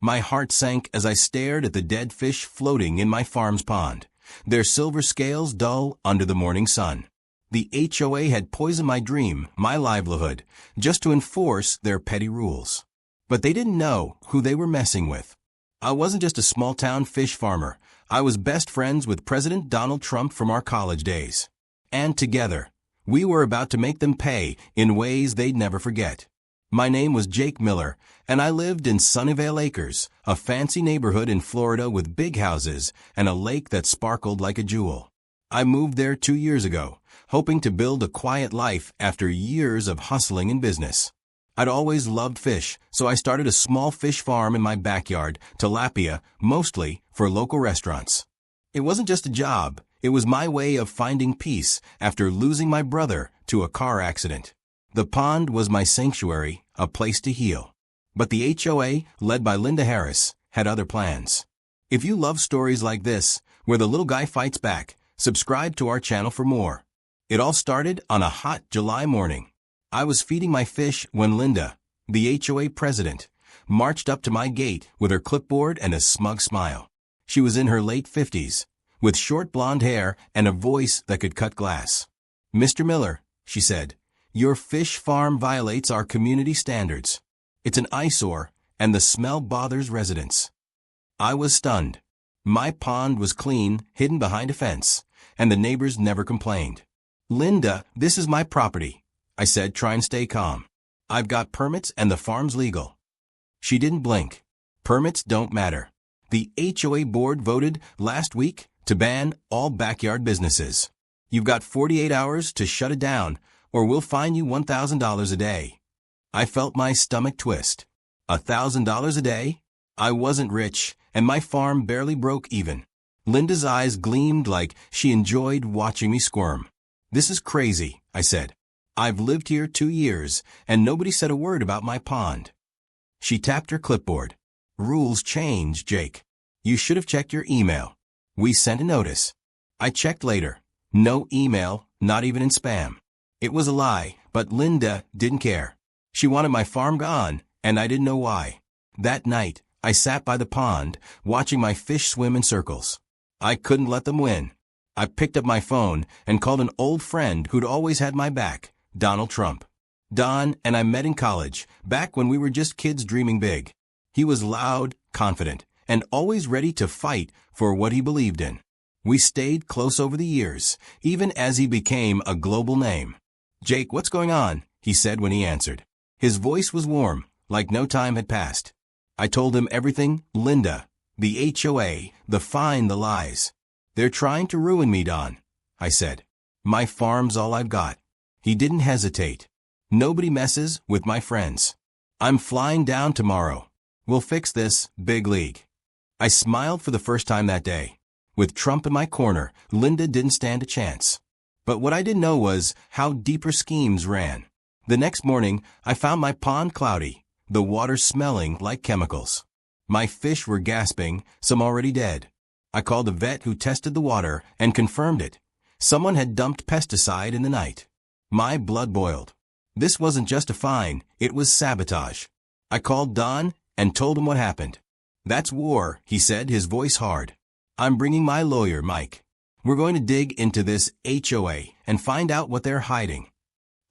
My heart sank as I stared at the dead fish floating in my farm's pond, their silver scales dull under the morning sun. The HOA had poisoned my dream, my livelihood, just to enforce their petty rules. But they didn't know who they were messing with. I wasn't just a small-town fish farmer. I was best friends with President Donald Trump from our college days. And together, we were about to make them pay in ways they'd never forget. My name was Jake Miller, and I lived in Sunnyvale Acres, a fancy neighborhood in Florida with big houses and a lake that sparkled like a jewel. I moved there 2 years ago, hoping to build a quiet life after years of hustling in business. I'd always loved fish, so I started a small fish farm in my backyard, tilapia, mostly for local restaurants. It wasn't just a job, it was my way of finding peace after losing my brother to a car accident. The pond was my sanctuary, a place to heal. But the HOA, led by Linda Harris, had other plans. If you love stories like this, where the little guy fights back, subscribe to our channel for more. It all started on a hot July morning. I was feeding my fish when Linda, the HOA president, marched up to my gate with her clipboard and a smug smile. She was in her late 50s, with short blonde hair and a voice that could cut glass. "Mr. Miller," she said, "your fish farm violates our community standards. It's an eyesore, and the smell bothers residents." I was stunned. My pond was clean, hidden behind a fence, and the neighbors never complained. "Linda, this is my property," I said, trying to stay calm. "I've got permits and the farm's legal." She didn't blink. Permits don't matter. The HOA board voted last week to ban all backyard businesses. You've got 48 hours to shut it down, or we'll fine you $1,000 a day. I felt my stomach twist. $1,000 a day? I wasn't rich, and my farm barely broke even. Linda's eyes gleamed like she enjoyed watching me squirm. "This is crazy," I said. "I've lived here 2 years, and nobody said a word about my pond." She tapped her clipboard. "Rules change, Jake. You should have checked your email. We sent a notice." I checked later. No email, not even in spam. It was a lie, but Linda didn't care. She wanted my farm gone, and I didn't know why. That night, I sat by the pond, watching my fish swim in circles. I couldn't let them win. I picked up my phone and called an old friend who'd always had my back, Donald Trump. Don and I met in college, back when we were just kids dreaming big. He was loud, confident, and always ready to fight for what he believed in. We stayed close over the years, even as he became a global name. "Jake, what's going on?" he said when he answered. His voice was warm, like no time had passed. I told him everything: Linda, the HOA, the fine, the lies. "They're trying to ruin me, Don," I said. "My farm's all I've got." He didn't hesitate. "Nobody messes with my friends. I'm flying down tomorrow. We'll fix this, big league." I smiled for the first time that day. With Trump in my corner, Linda didn't stand a chance. But what I didn't know was how deep her schemes ran. The next morning, I found my pond cloudy, the water smelling like chemicals. My fish were gasping, some already dead. I called a vet who tested the water and confirmed it. Someone had dumped pesticide in the night. My blood boiled. This wasn't just a fine, it was sabotage. I called Don and told him what happened. "That's war," he said, his voice hard. "I'm bringing my lawyer, Mike. We're going to dig into this HOA and find out what they're hiding."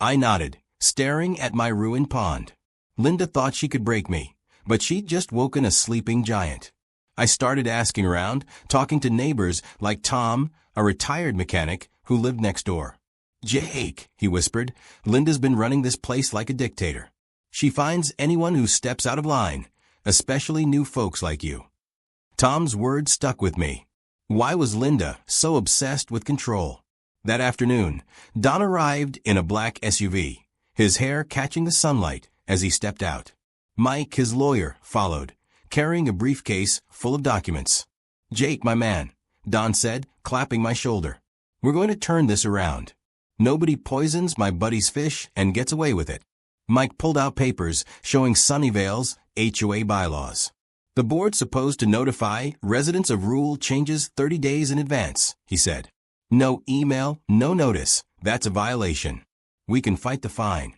I nodded, staring at my ruined pond. Linda thought she could break me, but she'd just woken a sleeping giant. I started asking around, talking to neighbors like Tom, a retired mechanic who lived next door. "Jake," he whispered, "Linda's been running this place like a dictator. She finds anyone who steps out of line, especially new folks like you." Tom's words stuck with me. Why was Linda so obsessed with control? That afternoon, Don arrived in a black SUV, his hair catching the sunlight as he stepped out. Mike, his lawyer, followed, carrying a briefcase full of documents. "Jake, my man," Don said, clapping my shoulder. "We're going to turn this around. Nobody poisons my buddy's fish and gets away with it." Mike pulled out papers showing Sunnyvale's HOA bylaws. "The board's supposed to notify residents of rule changes 30 days in advance," he said. "No email, no notice. That's a violation. We can fight the fine."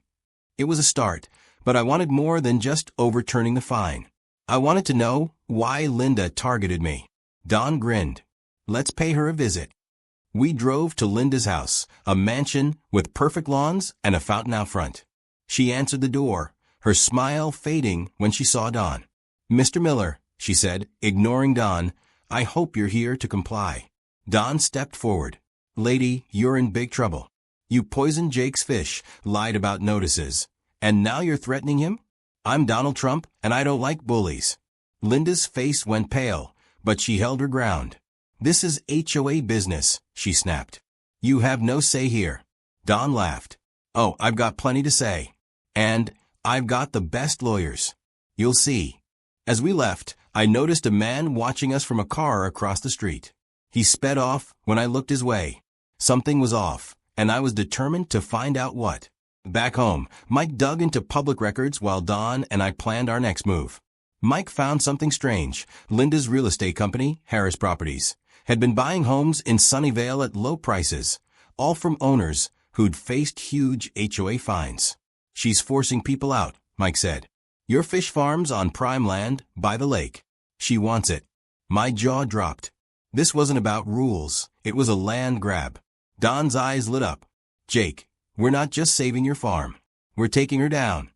It was a start, but I wanted more than just overturning the fine. I wanted to know why Linda targeted me. Don grinned. Let's pay her a visit. We drove to Linda's house, a mansion with perfect lawns and a fountain out front. She answered the door, her smile fading when she saw Don. "Mr. Miller," she said, ignoring Don, "I hope you're here to comply." Don stepped forward. "Lady, you're in big trouble. You poisoned Jake's fish, lied about notices, and now you're threatening him? I'm Donald Trump, and I don't like bullies." Linda's face went pale, but she held her ground. "This is HOA business," she snapped. "You have no say here." Don laughed. "Oh, I've got plenty to say. And I've got the best lawyers. You'll see." As we left, I noticed a man watching us from a car across the street. He sped off when I looked his way. Something was off, and I was determined to find out what. Back home, Mike dug into public records while Don and I planned our next move. Mike found something strange. Linda's real estate company, Harris Properties, had been buying homes in Sunnyvale at low prices, all from owners who'd faced huge HOA fines. "She's forcing people out," Mike said. "Your fish farm's on prime land by the lake. She wants it." My jaw dropped. This wasn't about rules. It was a land grab. Don's eyes lit up. "Jake, we're not just saving your farm. We're taking her down."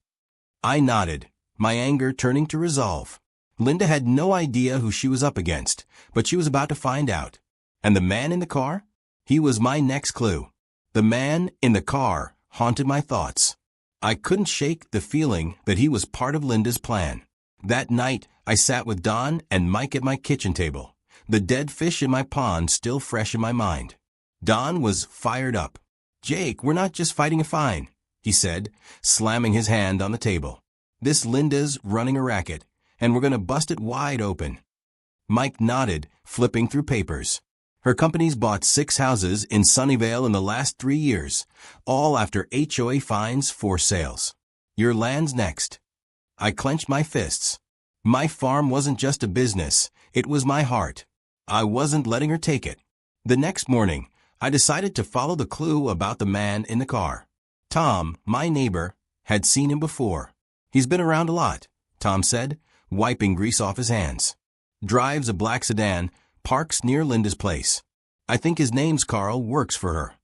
I nodded, my anger turning to resolve. Linda had no idea who she was up against, but she was about to find out. And the man in the car? He was my next clue. The man in the car haunted my thoughts. I couldn't shake the feeling that he was part of Linda's plan. That night, I sat with Don and Mike at my kitchen table, the dead fish in my pond still fresh in my mind. Don was fired up. "Jake, we're not just fighting a fine," he said, slamming his hand on the table. "This Linda's running a racket, and we're going to bust it wide open." Mike nodded, flipping through papers. "Her company's bought 6 houses in Sunnyvale in the last 3 years, all after HOA fines for sales. Your land's next." I clenched my fists. My farm wasn't just a business, it was my heart. I wasn't letting her take it. The next morning, I decided to follow the clue about the man in the car. Tom, my neighbor, had seen him before. "He's been around a lot," Tom said, wiping grease off his hands. "Drives a black sedan, parks near Linda's place. I think his name's Carl, works for her."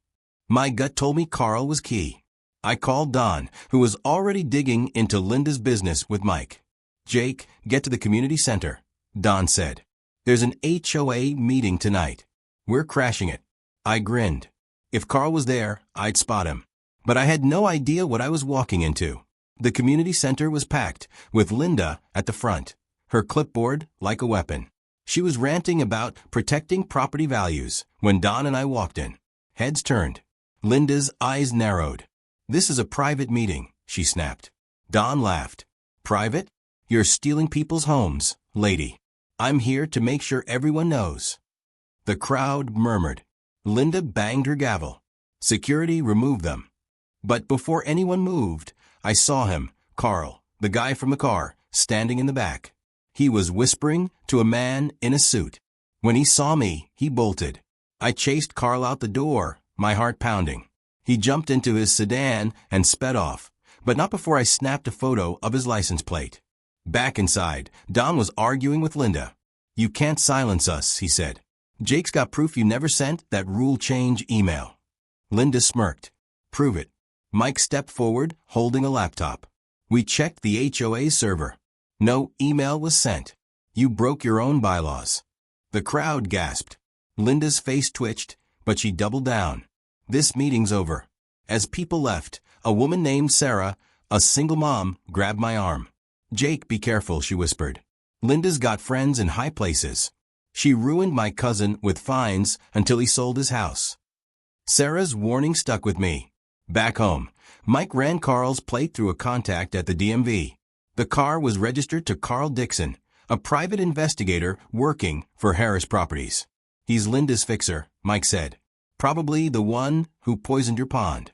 My gut told me Carl was key. I called Don, who was already digging into Linda's business with Mike. "Jake, get to the community center," Don said. "There's an HOA meeting tonight. We're crashing it." I grinned. If Carl was there, I'd spot him. But I had no idea what I was walking into. The community center was packed, with Linda at the front, her clipboard like a weapon. She was ranting about protecting property values when Don and I walked in. Heads turned. Linda's eyes narrowed. "This is a private meeting," she snapped. Don laughed. "Private? You're stealing people's homes, lady. I'm here to make sure everyone knows." The crowd murmured. Linda banged her gavel. Security removed them. But before anyone moved, I saw him, Carl, the guy from the car, standing in the back. He was whispering to a man in a suit. When he saw me, he bolted. I chased Carl out the door, my heart pounding. He jumped into his sedan and sped off, but not before I snapped a photo of his license plate. Back inside, Don was arguing with Linda. "You can't silence us," he said. "Jake's got proof you never sent that rule change email." Linda smirked. "Prove it." Mike stepped forward, holding a laptop. We checked the HOA's server. No email was sent. "You broke your own bylaws." The crowd gasped. Linda's face twitched, but she doubled down. "This meeting's over." As people left, a woman named Sarah, a single mom, grabbed my arm. "Jake, be careful," she whispered. "Linda's got friends in high places. She ruined my cousin with fines until he sold his house." Sarah's warning stuck with me. Back home, Mike ran Carl's plate through a contact at the DMV. The car was registered to Carl Dixon, a private investigator working for Harris Properties. "He's Linda's fixer," Mike said. "Probably the one who poisoned your pond."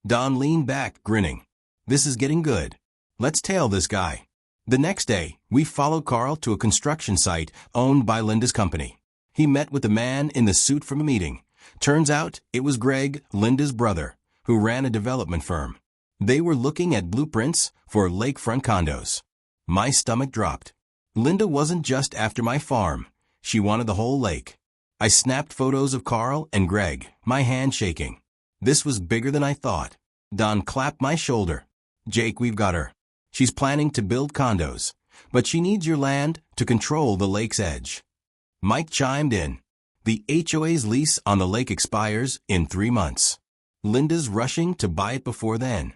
Don leaned back, grinning. "This is getting good. Let's tail this guy." The next day, we followed Carl to a construction site owned by Linda's company. He met with the man in the suit from a meeting. Turns out it was Greg, Linda's brother, who ran a development firm. They were looking at blueprints for lakefront condos. My stomach dropped. Linda wasn't just after my farm. She wanted the whole lake. I snapped photos of Carl and Greg, my hand shaking. This was bigger than I thought. Don clapped my shoulder. Jake, we've got her. She's planning to build condos, but she needs your land to control the lake's edge. Mike chimed in. The HOA's lease on the lake expires in 3 months. Linda's rushing to buy it before then.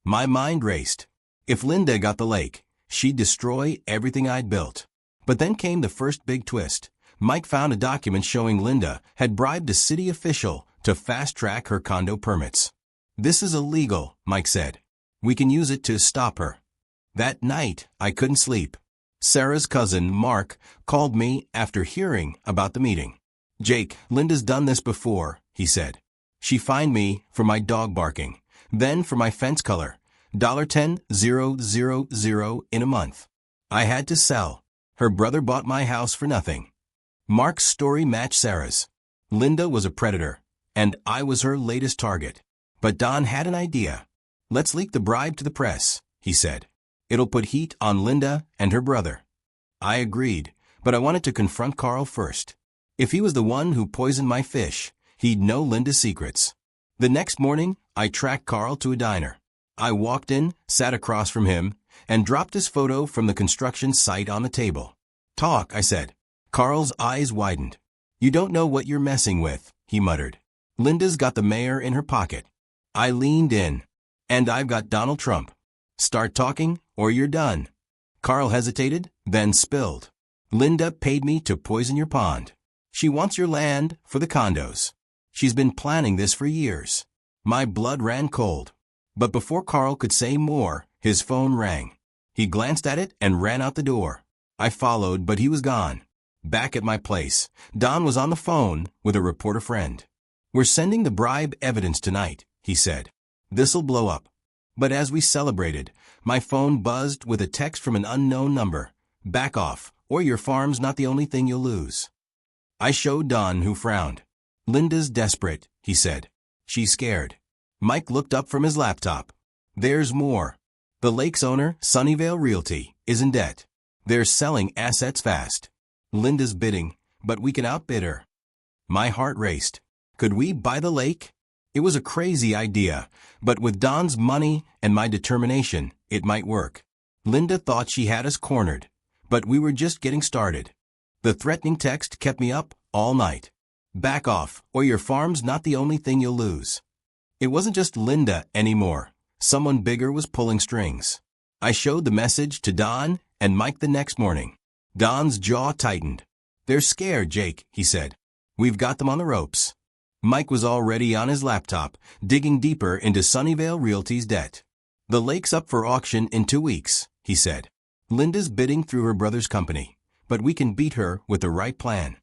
My mind raced. If Linda got the lake, she'd destroy everything I'd built. But then came the first big twist. Mike found a document showing Linda had bribed a city official to fast-track her condo permits. This is illegal, Mike said. We can use it to stop her. That night, I couldn't sleep. Sarah's cousin, Mark, called me after hearing about the meeting. Jake, Linda's done this before, he said. She fined me for my dog barking, then for my fence color, $10,000 in a month. I had to sell. Her brother bought my house for nothing. Mark's story matched Sarah's. Linda was a predator, and I was her latest target. But Don had an idea. Let's leak the bribe to the press, he said. It'll put heat on Linda and her brother. I agreed, but I wanted to confront Carl first. If he was the one who poisoned my fish, he'd know Linda's secrets. The next morning, I tracked Carl to a diner. I walked in, sat across from him, and dropped his photo from the construction site on the table. Talk, I said. Carl's eyes widened. You don't know what you're messing with, he muttered. Linda's got the mayor in her pocket. I leaned in. And I've got Donald Trump. Start talking, or you're done. Carl hesitated, then spilled. Linda paid me to poison your pond. She wants your land for the condos. She's been planning this for years. My blood ran cold. But before Carl could say more, his phone rang. He glanced at it and ran out the door. I followed, but he was gone. Back at my place, Don was on the phone with a reporter friend. We're sending the bribe evidence tonight, he said. This'll blow up. But as we celebrated, my phone buzzed with a text from an unknown number. Back off, or your farm's not the only thing you'll lose. I showed Don, who frowned. Linda's desperate, he said. She's scared. Mike looked up from his laptop. There's more. The lake's owner, Sunnyvale Realty, is in debt. They're selling assets fast. Linda's bidding, but we can outbid her. My heart raced. Could we buy the lake? It was a crazy idea, but with Don's money and my determination, it might work. Linda thought she had us cornered, but we were just getting started. The threatening text kept me up all night. Back off, or your farm's not the only thing you'll lose. It wasn't just Linda anymore. Someone bigger was pulling strings. I showed the message to Don and Mike the next morning. Don's jaw tightened. They're scared, Jake, he said. We've got them on the ropes. Mike was already on his laptop, digging deeper into Sunnyvale Realty's debt. The lake's up for auction in 2 weeks, he said. Linda's bidding through her brother's company, but we can beat her with the right plan.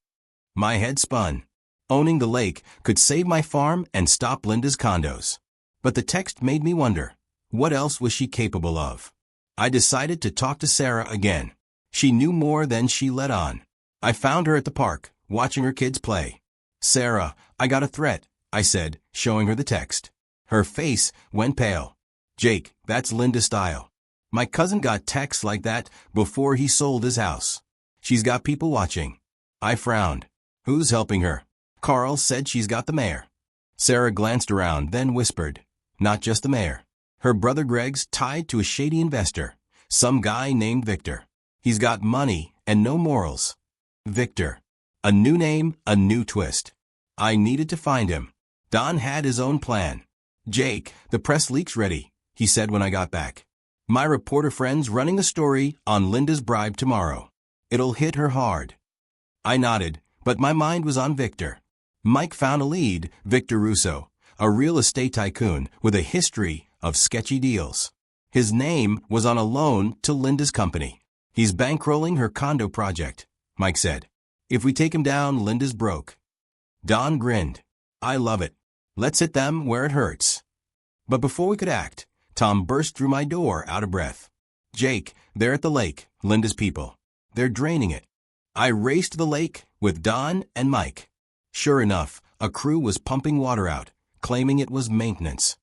My head spun. Owning the lake could save my farm and stop Linda's condos. But the text made me wonder, what else was she capable of? I decided to talk to Sarah again. She knew more than she let on. I found her at the park, watching her kids play. Sarah, I got a threat, I said, showing her the text. Her face went pale. Jake, that's Linda's style. My cousin got texts like that before he sold his house. She's got people watching. I frowned. Who's helping her? Carl said she's got the mayor. Sarah glanced around, then whispered, not just the mayor. Her brother Greg's tied to a shady investor, some guy named Victor. He's got money and no morals. Victor. A new name, a new twist. I needed to find him. Don had his own plan. Jake, the press leak's ready, he said when I got back. My reporter friend's running a story on Linda's bribe tomorrow. It'll hit her hard. I nodded, but my mind was on Victor. Mike found a lead, Victor Russo, a real estate tycoon with a history of sketchy deals. His name was on a loan to Linda's company. He's bankrolling her condo project, Mike said. If we take him down, Linda's broke. Don grinned. I love it. Let's hit them where it hurts. But before we could act, Tom burst through my door out of breath. Jake, they're at the lake, Linda's people. They're draining it. I raced to the lake with Don and Mike. Sure enough, a crew was pumping water out, claiming it was maintenance.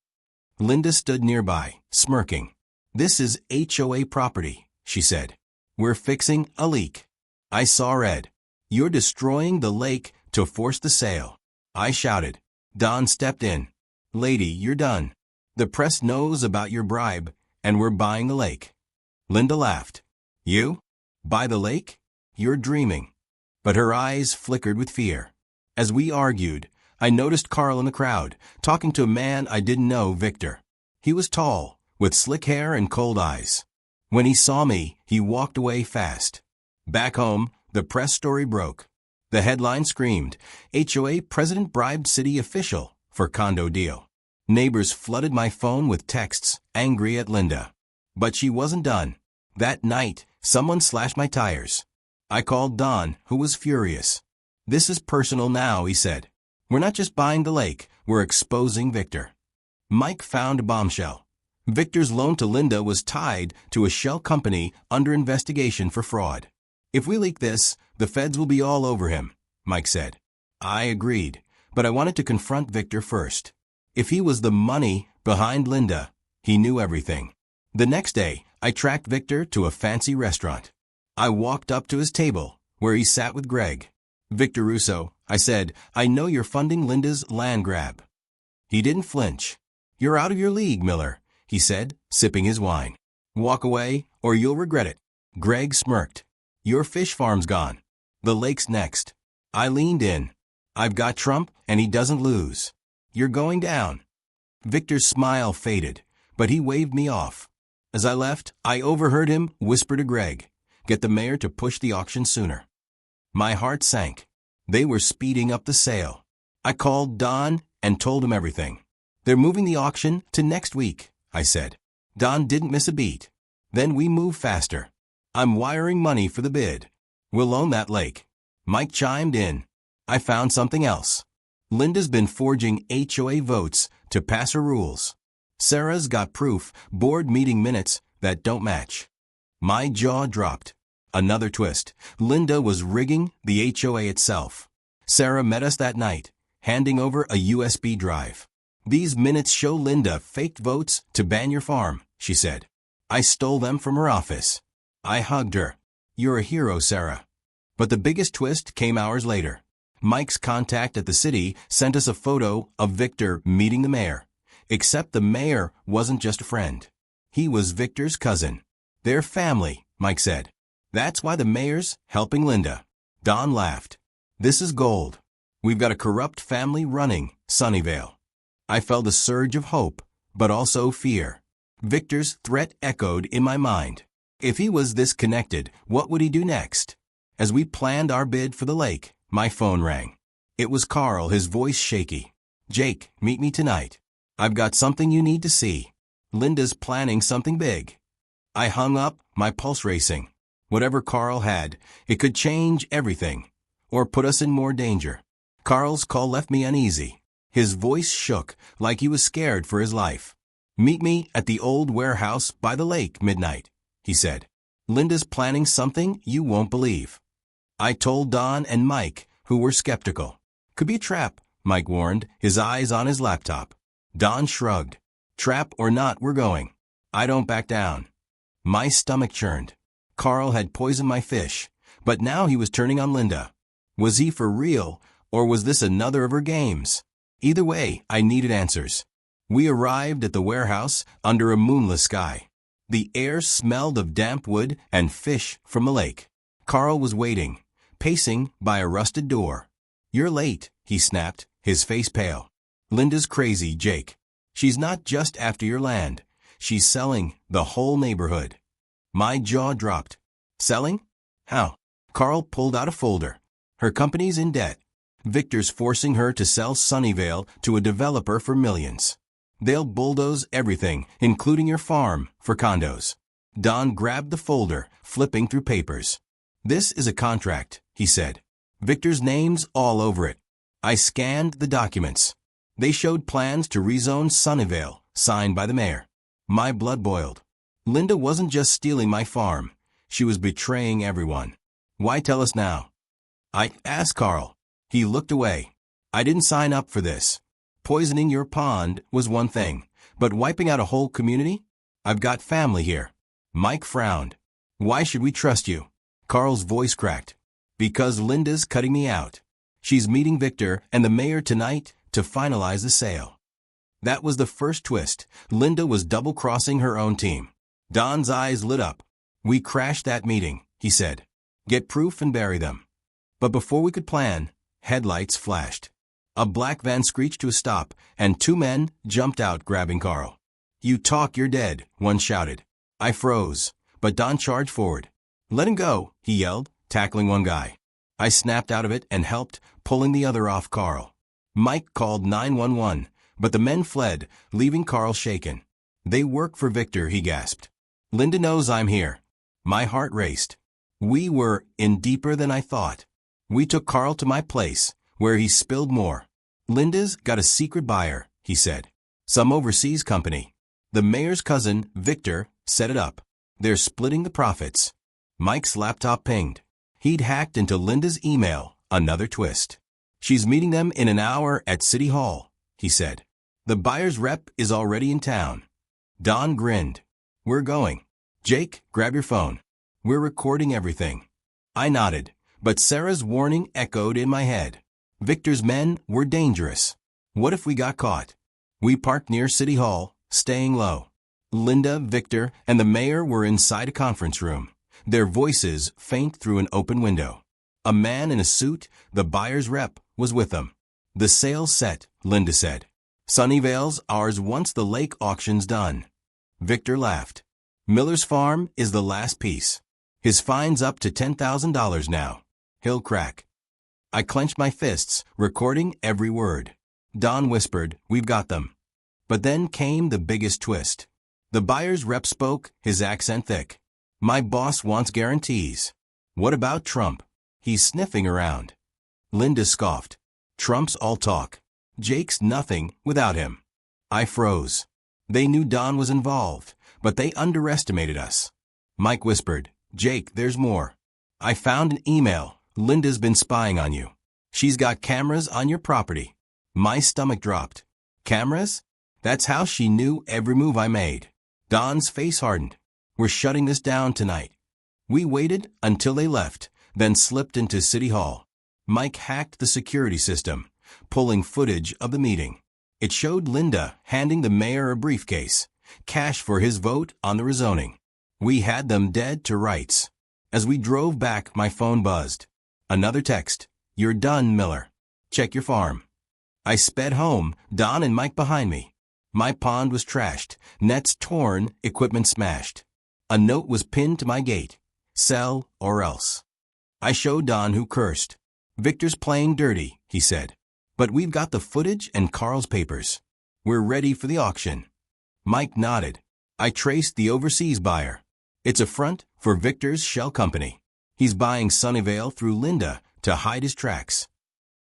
Linda stood nearby, smirking. This is HOA property, she said. We're fixing a leak. I saw red. You're destroying the lake to force the sale. I shouted. Don stepped in. Lady, you're done. The press knows about your bribe, and we're buying the lake. Linda laughed. You? Buy the lake? You're dreaming. But her eyes flickered with fear. As we argued, I noticed Carl in the crowd, talking to a man I didn't know, Victor. He was tall, with slick hair and cold eyes. When he saw me, he walked away fast. Back home, the press story broke. The headline screamed, HOA president bribed city official for condo deal. Neighbors flooded my phone with texts, angry at Linda. But she wasn't done. That night, someone slashed my tires. I called Don, who was furious. This is personal now, he said. We're not just buying the lake, we're exposing Victor. Mike found a bombshell. Victor's loan to Linda was tied to a shell company under investigation for fraud. If we leak this, the feds will be all over him, Mike said. I agreed, but I wanted to confront Victor first. If he was the money behind Linda, he knew everything. The next day, I tracked Victor to a fancy restaurant. I walked up to his table, where he sat with Greg. Victor Russo, I said, I know you're funding Linda's land grab. He didn't flinch. You're out of your league, Miller, he said, sipping his wine. Walk away, or you'll regret it. Greg smirked. Your fish farm's gone. The lake's next. I leaned in. I've got Trump, and he doesn't lose. You're going down. Victor's smile faded, but he waved me off. As I left, I overheard him whisper to Greg, get the mayor to push the auction sooner. My heart sank. They were speeding up the sale. I called Don and told him everything. They're moving the auction to next week, I said. Don didn't miss a beat. Then we moved faster. I'm wiring money for the bid. We'll own that lake. Mike chimed in. I found something else. Linda's been forging HOA votes to pass her rules. Sarah's got proof, board meeting minutes, that don't match. My jaw dropped. Another twist. Linda was rigging the HOA itself. Sarah met us that night, handing over a USB drive. These minutes show Linda faked votes to ban your farm, she said. I stole them from her office. I hugged her. You're a hero, Sarah. But the biggest twist came hours later. Mike's contact at the city sent us a photo of Victor meeting the mayor. Except the mayor wasn't just a friend. He was Victor's cousin. They're family, Mike said. That's why the mayor's helping Linda. Don laughed. This is gold. We've got a corrupt family running Sunnyvale. I felt a surge of hope, but also fear. Victor's threat echoed in my mind. If he was this connected, what would he do next? As we planned our bid for the lake, my phone rang. It was Carl, his voice shaky. Jake, meet me tonight. I've got something you need to see. Linda's planning something big. I hung up, my pulse racing. Whatever Carl had, it could change everything, or put us in more danger. Carl's call left me uneasy. His voice shook, like he was scared for his life. Meet me at the old warehouse by the lake midnight, he said. Linda's planning something you won't believe. I told Don and Mike, who were skeptical. Could be a trap, Mike warned, his eyes on his laptop. Don shrugged. Trap or not, we're going. I don't back down. My stomach churned. Carl had poisoned my fish, but now he was turning on Linda. Was he for real, or was this another of her games? Either way, I needed answers. We arrived at the warehouse under a moonless sky. The air smelled of damp wood and fish from the lake. Carl was waiting, pacing by a rusted door. You're late, he snapped, his face pale. Linda's crazy, Jake. She's not just after your land. She's selling the whole neighborhood. My jaw dropped. Selling? How? Carl pulled out a folder. Her company's in debt. Victor's forcing her to sell Sunnyvale to a developer for millions. They'll bulldoze everything, including your farm, for condos. Don grabbed the folder, flipping through papers. This is a contract, he said. Victor's name's all over it. I scanned the documents. They showed plans to rezone Sunnyvale, signed by the mayor. My blood boiled. Linda wasn't just stealing my farm. She was betraying everyone. Why tell us now? I asked Carl. He looked away. I didn't sign up for this. Poisoning your pond was one thing, but wiping out a whole community? I've got family here. Mike frowned. Why should we trust you? Carl's voice cracked. Because Linda's cutting me out. She's meeting Victor and the mayor tonight to finalize the sale. That was the first twist. Linda was double-crossing her own team. Don's eyes lit up. We crashed that meeting, he said. Get proof and bury them. But before we could plan, headlights flashed. A black van screeched to a stop, and 2 men jumped out grabbing Carl. You talk, you're dead, one shouted. I froze, but Don charged forward. Let him go, he yelled, tackling one guy. I snapped out of it and helped, pulling the other off Carl. Mike called 911, but the men fled, leaving Carl shaken. They work for Victor, he gasped. Linda knows I'm here. My heart raced. We were in deeper than I thought. We took Carl to my place, where he spilled more. Linda's got a secret buyer, he said. Some overseas company. The mayor's cousin, Victor, set it up. They're splitting the profits. Mike's laptop pinged. He'd hacked into Linda's email, another twist. She's meeting them in an hour at City Hall, he said. The buyer's rep is already in town. Don grinned. We're going. Jake, grab your phone. We're recording everything. I nodded, but Sarah's warning echoed in my head. Victor's men were dangerous. What if we got caught? We parked near City Hall, staying low. Linda, Victor, and the mayor were inside a conference room, their voices faint through an open window. A man in a suit, the buyer's rep, was with them. The sale's set, Linda said. Sunnyvale's ours once the lake auction's done. Victor laughed. Miller's farm is the last piece. His fine's up to $10,000 now. He'll crack. I clenched my fists, recording every word. Don whispered, we've got them. But then came the biggest twist. The buyer's rep spoke, his accent thick. My boss wants guarantees. What about Trump? He's sniffing around. Linda scoffed. Trump's all talk. Jake's nothing without him. I froze. They knew Don was involved, but they underestimated us. Mike whispered, Jake, there's more. I found an email. Linda's been spying on you. She's got cameras on your property. My stomach dropped. Cameras? That's how she knew every move I made. Don's face hardened. We're shutting this down tonight. We waited until they left, then slipped into City Hall. Mike hacked the security system, pulling footage of the meeting. It showed Linda handing the mayor a briefcase, cash for his vote on the rezoning. We had them dead to rights. As we drove back, my phone buzzed. Another text. You're done, Miller. Check your farm. I sped home, Don and Mike behind me. My pond was trashed, nets torn, equipment smashed. A note was pinned to my gate. Sell or else. I showed Don, who cursed. Victor's playing dirty, he said. But we've got the footage and Carl's papers. We're ready for the auction. Mike nodded. I traced the overseas buyer. It's a front for Victor's shell company. He's buying Sunnyvale through Linda to hide his tracks.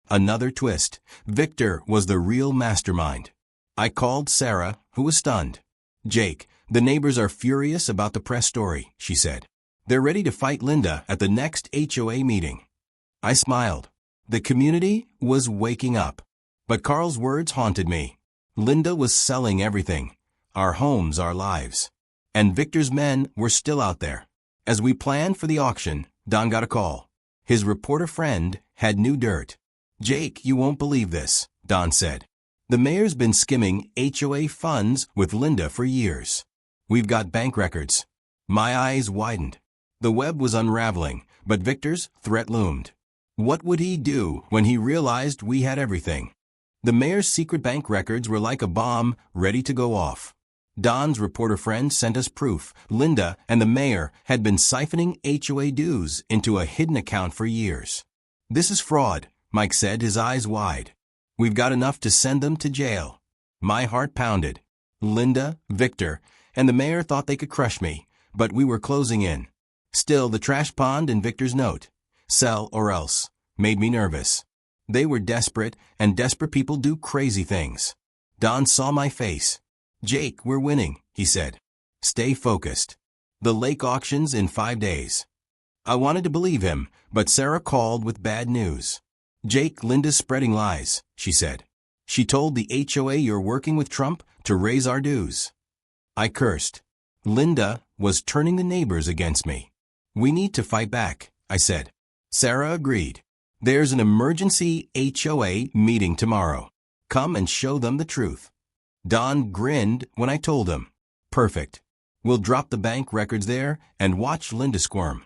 Another twist. Victor was the real mastermind. I called Sarah, who was stunned. Jake, the neighbors are furious about the press story, she said. They're ready to fight Linda at the next HOA meeting. I smiled. The community was waking up. But Carl's words haunted me. Linda was selling everything. Our homes, our lives. And Victor's men were still out there. As we planned for the auction, Don got a call. His reporter friend had new dirt. Jake, you won't believe this, Don said. The mayor's been skimming HOA funds with Linda for years. We've got bank records. My eyes widened. The web was unraveling, but Victor's threat loomed. What would he do when he realized we had everything? The mayor's secret bank records were like a bomb ready to go off. Don's reporter friend sent us proof. Linda and the mayor had been siphoning HOA dues into a hidden account for years. This is fraud, Mike said, his eyes wide. We've got enough to send them to jail. My heart pounded. Linda, Victor, and the mayor thought they could crush me, but we were closing in. Still, the trash pond and Victor's note, sell or else, made me nervous. They were desperate, and desperate people do crazy things. Don saw my face. Jake, we're winning, he said. Stay focused. The lake auction's in 5 days. I wanted to believe him, but Sarah called with bad news. Jake, Linda's spreading lies, she said. She told the HOA you're working with Trump to raise our dues. I cursed. Linda was turning the neighbors against me. We need to fight back, I said. Sarah agreed. There's an emergency HOA meeting tomorrow. Come and show them the truth. Don grinned when I told him. Perfect. We'll drop the bank records there and watch Linda squirm.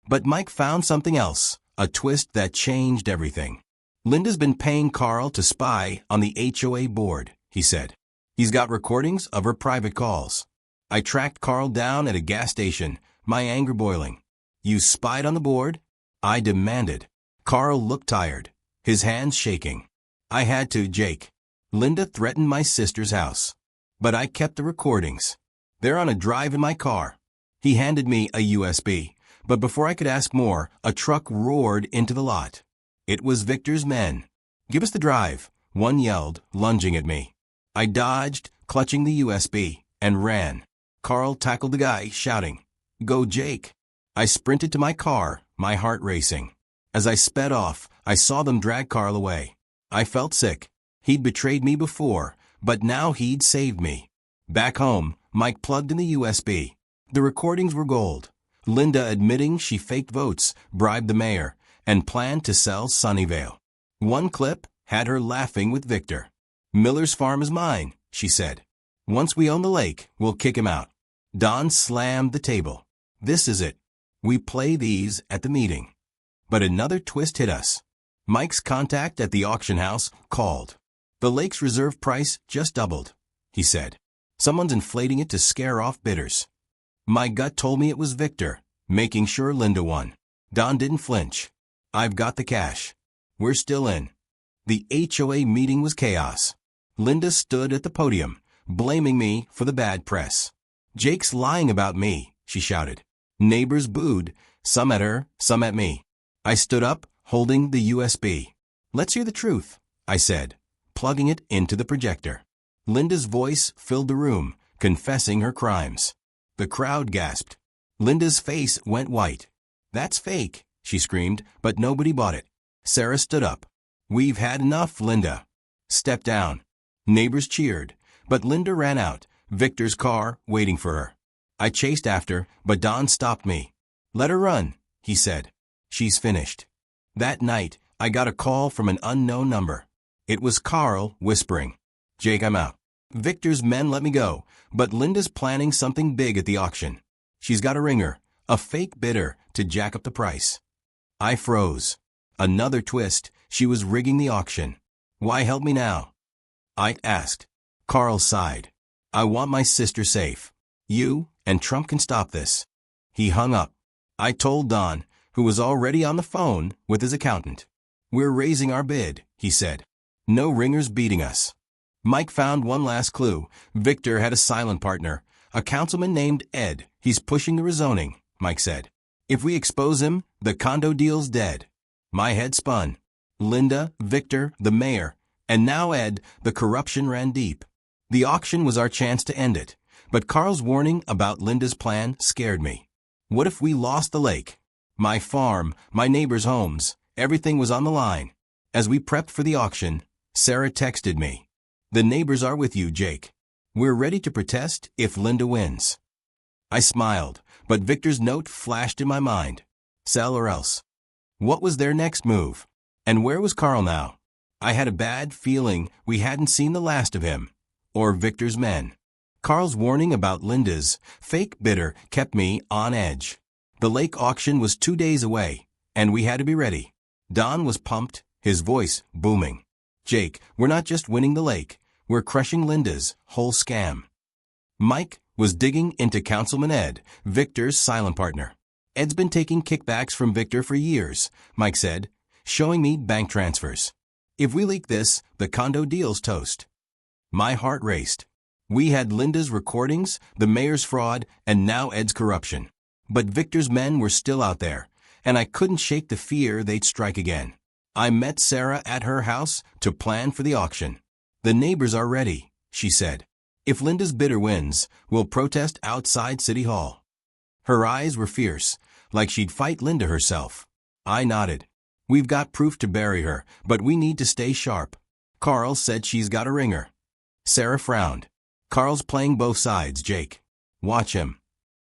But Mike found something else, a twist that changed everything. Linda's been paying Carl to spy on the HOA board, he said. He's got recordings of her private calls. I tracked Carl down at a gas station, my anger boiling. You spied on the board? I demanded. Carl looked tired, his hands shaking. I had to, Jake. Linda threatened my sister's house. But I kept the recordings. They're on a drive in my car. He handed me a USB, but before I could ask more, a truck roared into the lot. It was Victor's men. Give us the drive, one yelled, lunging at me. I dodged, clutching the USB, and ran. Carl tackled the guy, shouting, Go Jake! I sprinted to my car, my heart racing. As I sped off, I saw them drag Carl away. I felt sick. He'd betrayed me before, but now he'd saved me. Back home, Mike plugged in the USB. The recordings were gold. Linda admitting she faked votes, bribed the mayor, and planned to sell Sunnyvale. One clip had her laughing with Victor. Miller's farm is mine, she said. Once we own the lake, we'll kick him out. Don slammed the table. This is it. We play these at the meeting. But another twist hit us. Mike's contact at the auction house called. The lake's reserve price just doubled, he said. Someone's inflating it to scare off bidders. My gut told me it was Victor, making sure Linda won. Don didn't flinch. I've got the cash. We're still in. The HOA meeting was chaos. Linda stood at the podium, blaming me for the bad press. Jake's lying about me, she shouted. Neighbors booed, some at her, some at me. I stood up, holding the USB. Let's hear the truth, I said, plugging it into the projector. Linda's voice filled the room, confessing her crimes. The crowd gasped. Linda's face went white. That's fake, she screamed, but nobody bought it. Sarah stood up. We've had enough, Linda. Step down. Neighbors cheered, but Linda ran out, Victor's car waiting for her. I chased after, but Don stopped me. Let her run, he said. She's finished. That night, I got a call from an unknown number. It was Carl whispering, Jake, I'm out. Victor's men let me go, but Linda's planning something big at the auction. She's got a ringer, a fake bidder, to jack up the price. I froze. Another twist, she was rigging the auction. Why help me now? I asked. Carl sighed. I want my sister safe. You and Trump can stop this. He hung up. I told Don, who was already on the phone with his accountant. We're raising our bid, he said. No ringers beating us. Mike found one last clue. Victor had a silent partner, a councilman named Ed. He's pushing the rezoning, Mike said. If we expose him, the condo deal's dead. My head spun. Linda, Victor, the mayor, and now Ed, the corruption ran deep. The auction was our chance to end it, but Carl's warning about Linda's plan scared me. What if we lost the lake? My farm, my neighbors' homes, everything was on the line. As we prepped for the auction, Sarah texted me. The neighbors are with you, Jake. We're ready to protest if Linda wins. I smiled, but Victor's note flashed in my mind. Sell or else. What was their next move? And where was Carl now? I had a bad feeling we hadn't seen the last of him, or Victor's men. Carl's warning about Linda's fake bidder kept me on edge. The lake auction was 2 days away, and we had to be ready. Don was pumped, his voice booming. Jake, we're not just winning the lake, we're crushing Linda's whole scam. Mike was digging into Councilman Ed, Victor's silent partner. Ed's been taking kickbacks from Victor for years, Mike said, showing me bank transfers. If we leak this, the condo deal's toast. My heart raced. We had Linda's recordings, the mayor's fraud, and now Ed's corruption. But Victor's men were still out there, and I couldn't shake the fear they'd strike again. I met Sarah at her house to plan for the auction. The neighbors are ready, she said. If Linda's bidder wins, we'll protest outside City Hall. Her eyes were fierce, like she'd fight Linda herself. I nodded. We've got proof to bury her, but we need to stay sharp. Carl said she's got a ringer. Sarah frowned. Carl's playing both sides, Jake. Watch him.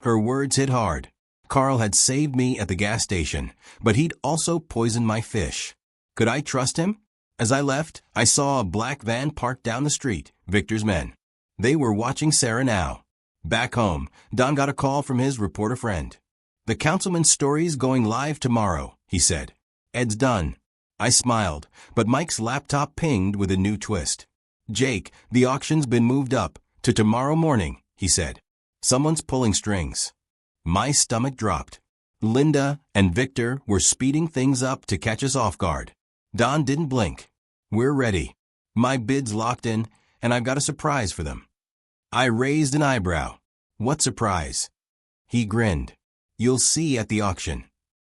Her words hit hard. Carl had saved me at the gas station, but he'd also poisoned my fish. Could I trust him? As I left, I saw a black van parked down the street, Victor's men. They were watching Sarah now. Back home, Don got a call from his reporter friend. "The councilman's story's going live tomorrow," he said. "Ed's done." I smiled, but Mike's laptop pinged with a new twist. "Jake, the auction's been moved up to tomorrow morning," he said. "Someone's pulling strings." My stomach dropped. Linda and Victor were speeding things up to catch us off guard. Don didn't blink. "We're ready. My bid's locked in, and I've got a surprise for them." I raised an eyebrow. "What surprise?" He grinned. "You'll see at the auction."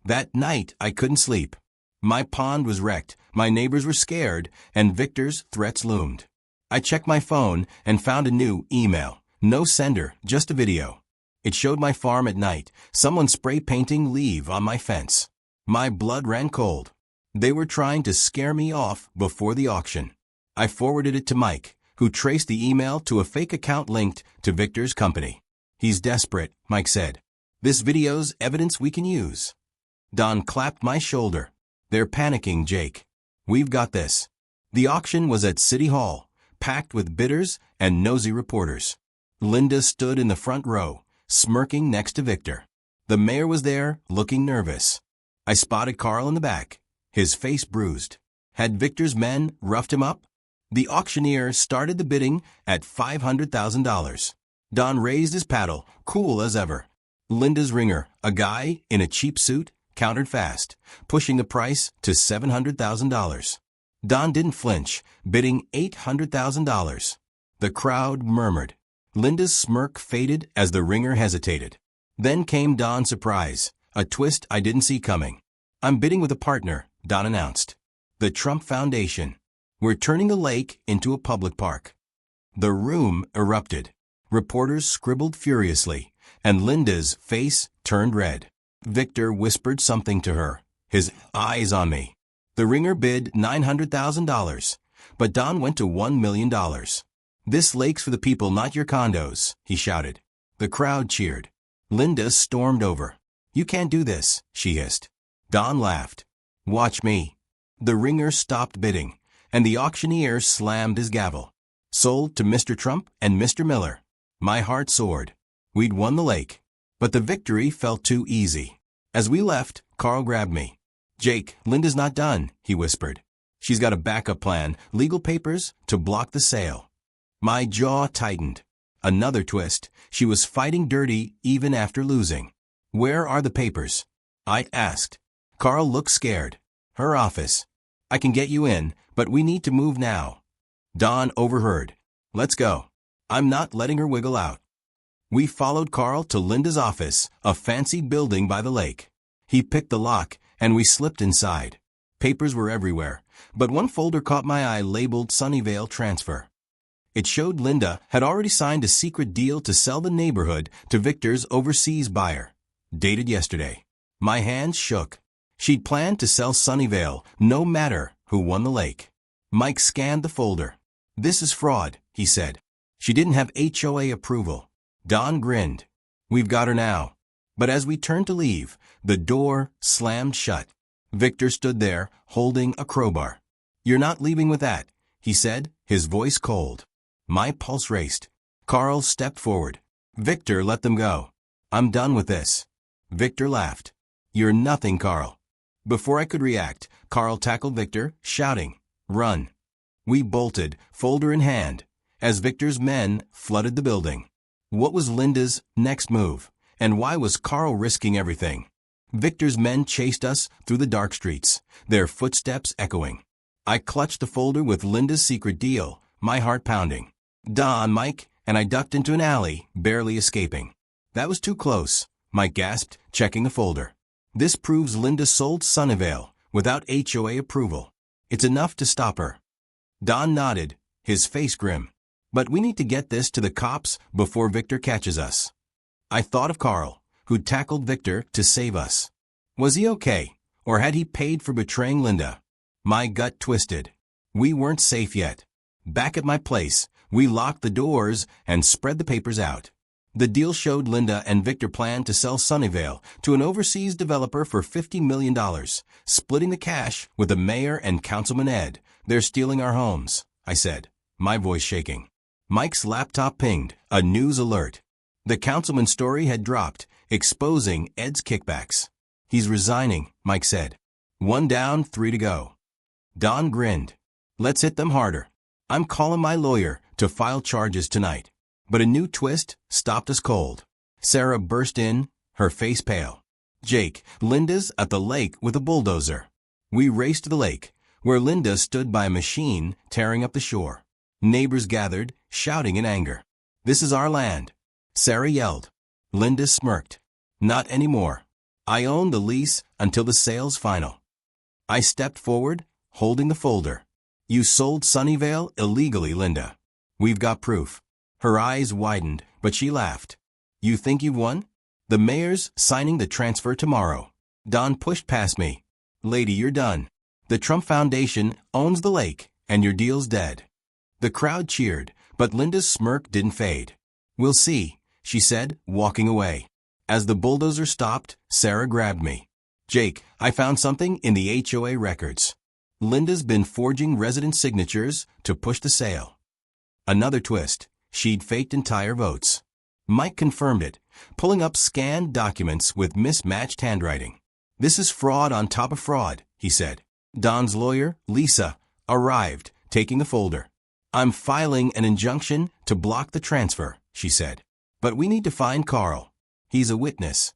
That night, I couldn't sleep. My pond was wrecked, my neighbors were scared, and Victor's threats loomed. I checked my phone and found a new email. No sender, just a video. It showed my farm at night, someone spray painting leave on my fence. My blood ran cold. They were trying to scare me off before the auction. I forwarded it to Mike, who traced the email to a fake account linked to Victor's company. "He's desperate," Mike said. "This video's evidence we can use." Don clapped my shoulder. "They're panicking, Jake. We've got this." The auction was at City Hall, packed with bidders and nosy reporters. Linda stood in the front row, smirking next to Victor. The mayor was there, looking nervous. I spotted Carl in the back, his face bruised. Had Victor's men roughed him up? The auctioneer started the bidding at $500,000. Don raised his paddle, cool as ever. Linda's ringer, a guy in a cheap suit, countered fast, pushing the price to $700,000. Don didn't flinch, bidding $800,000. The crowd murmured. Linda's smirk faded as the ringer hesitated. Then came Don's surprise, a twist I didn't see coming. "I'm bidding with a partner," Don announced. "The Trump Foundation. We're turning the lake into a public park." The room erupted. Reporters scribbled furiously, and Linda's face turned red. Victor whispered something to her, his eyes on me. The ringer bid $900,000, but Don went to $1 million. "This lake's for the people, not your condos," he shouted. The crowd cheered. Linda stormed over. "You can't do this," she hissed. Don laughed. "Watch me." The ringer stopped bidding, and the auctioneer slammed his gavel. "Sold to Mr. Trump and Mr. Miller." My heart soared. We'd won the lake. But the victory felt too easy. As we left, Carl grabbed me. "Jake, Linda's not done," he whispered. "She's got a backup plan, legal papers, to block the sale." My jaw tightened. Another twist. She was fighting dirty even after losing. "Where are the papers?" I asked. Carl looked scared. "Her office. I can get you in, but we need to move now." Don overheard. "Let's go." I'm not letting her wiggle out. We followed Carl to Linda's office, a fancy building by the lake. He picked the lock, and we slipped inside. Papers were everywhere, but one folder caught my eye labeled Sunnyvale Transfer. It showed Linda had already signed a secret deal to sell the neighborhood to Victor's overseas buyer. Dated yesterday. My hands shook. She'd planned to sell Sunnyvale, no matter who won the lake. Mike scanned the folder. "This is fraud," he said. "She didn't have HOA approval." Don grinned. "We've got her now." But as we turned to leave, the door slammed shut. Victor stood there, holding a crowbar. "You're not leaving with that," he said, his voice cold. My pulse raced. Carl stepped forward. "Victor, let them go. I'm done with this." Victor laughed. "You're nothing, Carl." Before I could react, Carl tackled Victor, shouting, "Run." We bolted, folder in hand, as Victor's men flooded the building. What was Linda's next move, and why was Carl risking everything? Victor's men chased us through the dark streets, their footsteps echoing. I clutched the folder with Linda's secret deal, my heart pounding. "Don, Mike," and I ducked into an alley, barely escaping. "That was too close," Mike gasped, checking the folder. "This proves Linda sold Sunnyvale without HOA approval. It's enough to stop her." Don nodded, his face grim. "But we need to get this to the cops before Victor catches us." I thought of Carl, who'd tackled Victor to save us. Was he okay, or had he paid for betraying Linda? My gut twisted. We weren't safe yet. Back at my place, we locked the doors and spread the papers out. The deal showed Linda and Victor planned to sell Sunnyvale to an overseas developer for $50 million, splitting the cash with the mayor and Councilman Ed. They're stealing our homes, I said, my voice shaking. Mike's laptop pinged, a news alert. The councilman's story had dropped, exposing Ed's kickbacks. He's resigning, Mike said. 1 down, 3 to go. Don grinned. Let's hit them harder. I'm calling my lawyer to file charges tonight. But a new twist stopped us cold. Sarah burst in, her face pale. Jake, Linda's at the lake with a bulldozer. We raced to the lake, where Linda stood by a machine tearing up the shore. Neighbors gathered, shouting in anger. This is our land. Sarah yelled. Linda smirked. Not anymore. I own the lease until the sale's final. I stepped forward, holding the folder. You sold Sunnyvale illegally, Linda. We've got proof. Her eyes widened, but she laughed. You think you've won? The mayor's signing the transfer tomorrow. Don pushed past me. Lady, you're done. The Trump Foundation owns the lake, and your deal's dead. The crowd cheered, but Linda's smirk didn't fade. We'll see, she said, walking away. As the bulldozer stopped, Sarah grabbed me. Jake, I found something in the HOA records. Linda's been forging resident signatures to push the sale. Another twist. She'd faked entire votes. Mike confirmed it, pulling up scanned documents with mismatched handwriting. This is fraud on top of fraud, he said. Don's lawyer, Lisa, arrived, taking the folder. I'm filing an injunction to block the transfer, she said. But we need to find Carl. He's a witness.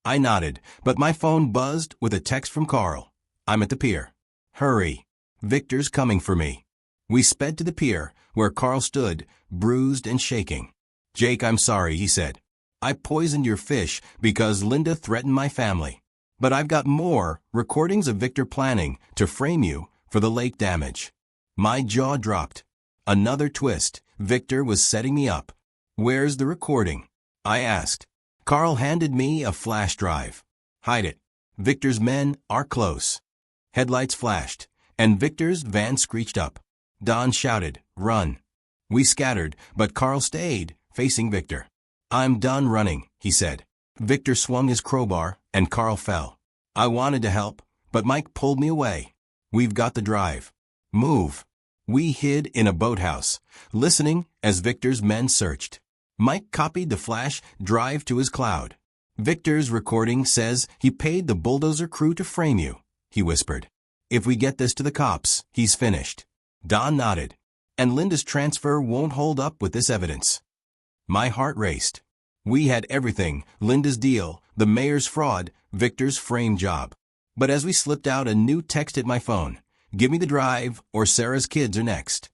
I nodded, but my phone buzzed with a text from Carl. I'm at the pier. Hurry. Victor's coming for me. We sped to the pier, where Carl stood, bruised and shaking. Jake, I'm sorry, he said. I poisoned your fish because Linda threatened my family. But I've got more recordings of Victor planning to frame you for the lake damage. My jaw dropped. Another twist. Victor was setting me up. Where's the recording? I asked. Carl handed me a flash drive. Hide it. Victor's men are close. Headlights flashed, and Victor's van screeched up. Don shouted, run. We scattered, but Carl stayed, facing Victor. I'm done running, he said. Victor swung his crowbar, and Carl fell. I wanted to help, but Mike pulled me away. We've got the drive. Move. We hid in a boathouse, listening as Victor's men searched. Mike copied the flash drive to his cloud. Victor's recording says he paid the bulldozer crew to frame you, he whispered. If we get this to the cops, he's finished. Don nodded. And Linda's transfer won't hold up with this evidence. My heart raced. We had everything, Linda's deal, the mayor's fraud, Victor's frame job. But as we slipped out, a new text hit my phone. Give me the drive, or Sarah's kids are next.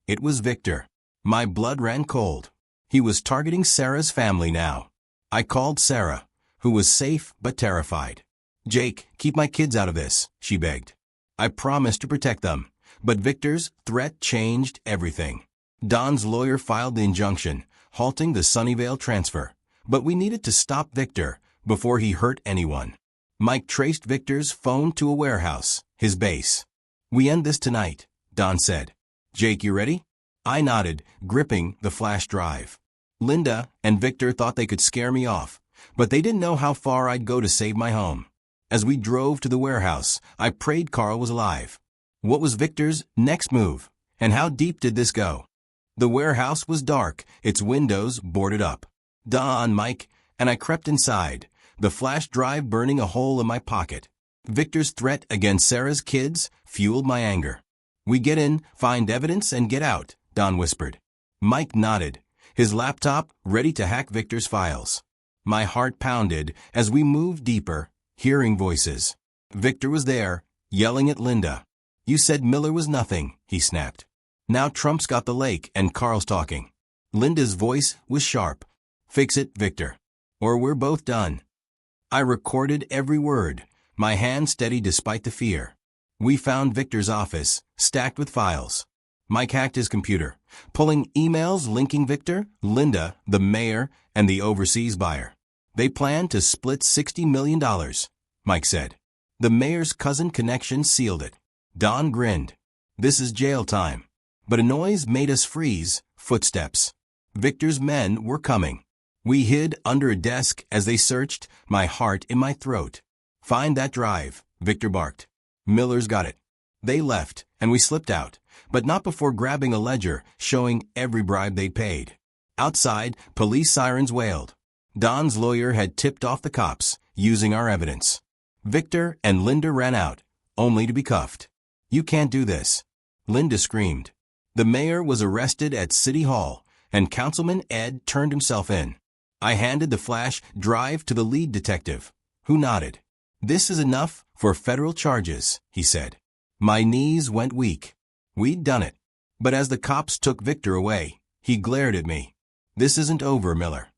It was Victor. My blood ran cold. He was targeting Sarah's family now. I called Sarah, who was safe but terrified. Jake, keep my kids out of this, she begged. I promised to protect them. But Victor's threat changed everything. Don's lawyer filed the injunction, halting the Sunnyvale transfer. But we needed to stop Victor before he hurt anyone. Mike traced Victor's phone to a warehouse, his base. We end this tonight, Don said. Jake, you ready? I nodded, gripping the flash drive. Linda and Victor thought they could scare me off, but they didn't know how far I'd go to save my home. As we drove to the warehouse, I prayed Carl was alive. What was Victor's next move, and how deep did this go? The warehouse was dark, its windows boarded up. Don, Mike, and I crept inside, the flash drive burning a hole in my pocket. Victor's threat against Sarah's kids fueled my anger. We get in, find evidence, and get out, Don whispered. Mike nodded, his laptop ready to hack Victor's files. My heart pounded as we moved deeper, hearing voices. Victor was there, yelling at Linda. You said Miller was nothing, he snapped. Now Trump's got the lake and Carl's talking. Linda's voice was sharp. Fix it, Victor, or we're both done. I recorded every word, my hand steady despite the fear. We found Victor's office, stacked with files. Mike hacked his computer, pulling emails linking Victor, Linda, the mayor, and the overseas buyer. They planned to split $60 million, Mike said. The mayor's cousin connection sealed it. Don grinned. This is jail time. But a noise made us freeze, footsteps. Victor's men were coming. We hid under a desk as they searched, my heart in my throat. "Find that drive," Victor barked. "Miller's got it." They left, and we slipped out, but not before grabbing a ledger showing every bribe they'd paid. Outside, police sirens wailed. Don's lawyer had tipped off the cops, using our evidence. Victor and Linda ran out, only to be cuffed. "You can't do this," Linda screamed. The mayor was arrested at City Hall, and Councilman Ed turned himself in. I handed the flash drive to the lead detective, who nodded. "This is enough for federal charges," he said. My knees went weak. We'd done it. But as the cops took Victor away, he glared at me. "This isn't over, Miller."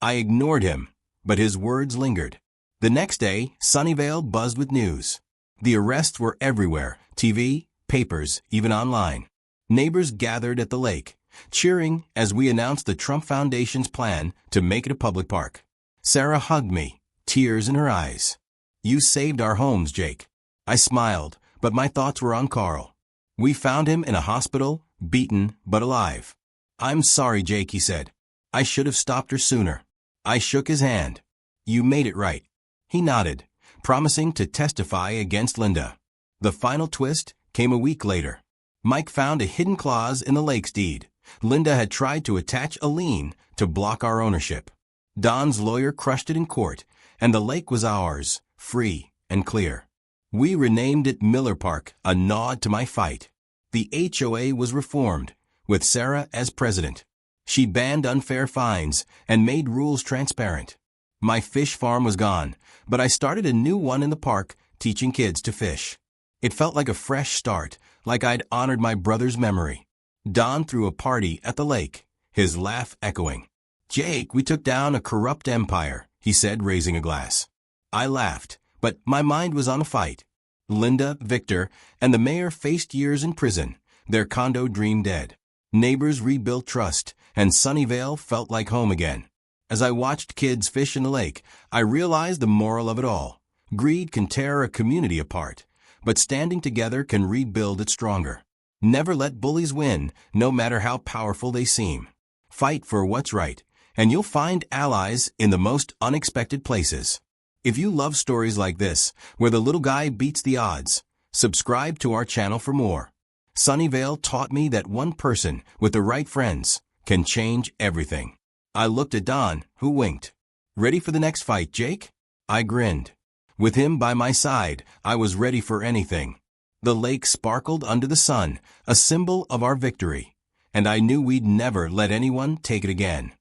I ignored him, but his words lingered. The next day, Sunnyvale buzzed with news. The arrests were everywhere, TV, papers, even online. Neighbors gathered at the lake, cheering as we announced the Trump Foundation's plan to make it a public park. Sarah hugged me, tears in her eyes. "You saved our homes, Jake." I smiled, but my thoughts were on Carl. We found him in a hospital, beaten but alive. "I'm sorry, Jake," he said. "I should have stopped her sooner." I shook his hand. "You made it right." He nodded, promising to testify against Linda. The final twist came a week later. Mike found a hidden clause in the lake's deed. Linda had tried to attach a lien to block our ownership. Don's lawyer crushed it in court, and the lake was ours, free and clear. We renamed it Miller Park, a nod to my fight. The HOA was reformed, with Sarah as president. She banned unfair fines and made rules transparent. My fish farm was gone, but I started a new one in the park, teaching kids to fish. It felt like a fresh start, like I'd honored my brother's memory. Don threw a party at the lake, his laugh echoing. "Jake, we took down a corrupt empire," he said, raising a glass. I laughed, but my mind was on a fight. Linda, Victor, and the mayor faced years in prison, their condo dream dead. Neighbors rebuilt trust, and Sunnyvale felt like home again. As I watched kids fish in the lake, I realized the moral of it all. Greed can tear a community apart, but standing together can rebuild it stronger. Never let bullies win, no matter how powerful they seem. Fight for what's right, and you'll find allies in the most unexpected places. If you love stories like this, where the little guy beats the odds, subscribe to our channel for more. Sunnyvale taught me that one person with the right friends can change everything. I looked at Don, who winked. "Ready for the next fight, Jake?" I grinned. With him by my side, I was ready for anything. The lake sparkled under the sun, a symbol of our victory, and I knew we'd never let anyone take it again.